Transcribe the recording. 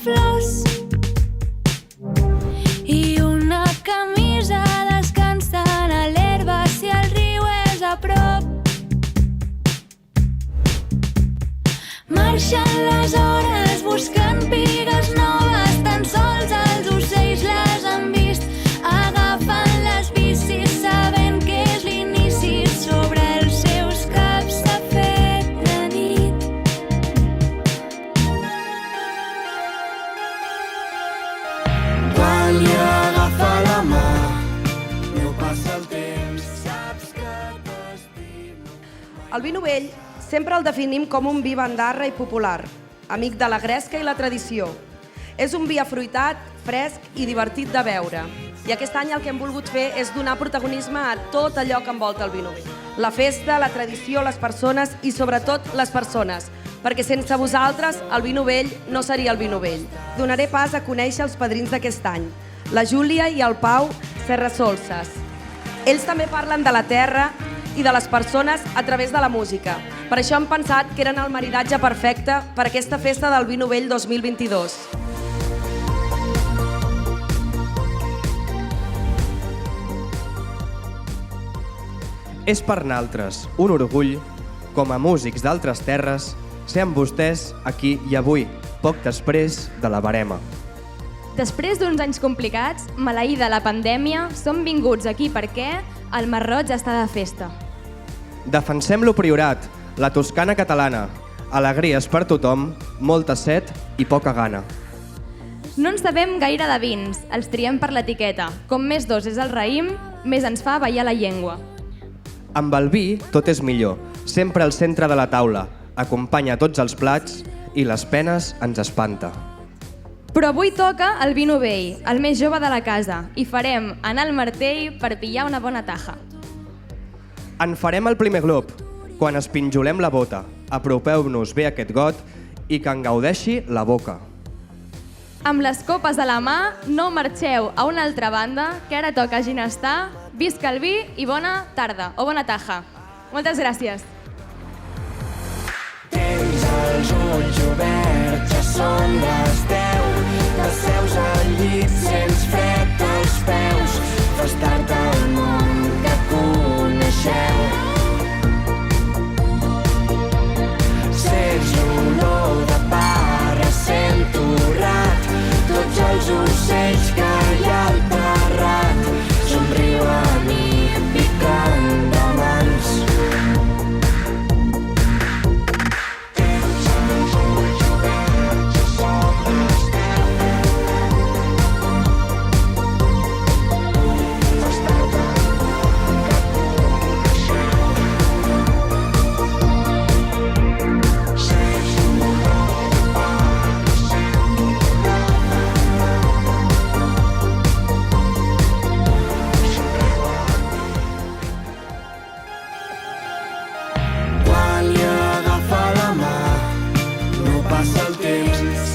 flors i una camisa descansant a l'herba si el riu és a prop. Marxen les hores buscant pigues noves, tan sols els ocells les han vist. Agafen les bicis sabent que és l'inici, sobre els seus caps s'ha fet de nit. Quan li agafa la mà, no passa el temps, saps que t'estimo. El vi novell sempre el definim com un vi bandarra i popular, amic de la gresca i la tradició. És un vi afruitat, fresc i divertit de beure. I aquest any el que hem volgut fer és donar protagonisme a tot allò que envolta el vi novell. La festa, la tradició, les persones i sobretot les persones, perquè sense vosaltres el vi novell no seria el vi novell. Donaré pas a conèixer els padrins d'aquest any, la Júlia i el Pau Serrasolses. Ells també parlen de la terra i de les persones a través de la música. Per això hem pensat que eren el maridatge perfecte per aquesta festa del vi novell 2022. És per naltres un orgull, com a músics d'altres terres, ser amb vostès aquí i avui, poc després de la barema. Després d'uns anys complicats, maleïda la pandèmia, som vinguts aquí perquè el Masroig està de festa. Defensem lo Priorat, la Toscana catalana, alegries per tothom, molta set i poca gana. No en sabem gaire de vins, els triem per l'etiqueta. Com més dos és el raïm, més ens fa ballar la llengua. Amb el vi tot és millor, sempre al centre de la taula, acompanya tots els plats i les penes ens espanta. Però avui toca el vi novell, el més jove de la casa, i farem anar al martell per pillar una bona taja. En farem el primer glob, quan espinjolem la bota. Apropeu-nos bé aquest got i que en gaudeixi la boca. Amb les copes a la mà, no marxeu a una altra banda, que ara toca ginestar. Visca el vi i bona tarda, o bona taja. Moltes gràcies. Tens els ulls oberts, ja són les 10. T'asseus al llit, sents fred als peus. Fas tard al món que coneixeu. Sents l'olor de pa recent torrat. Tots els ocells que hi ha al terrat somriuen i piquen de mans. Quan li agafa la mà, no passa el temps,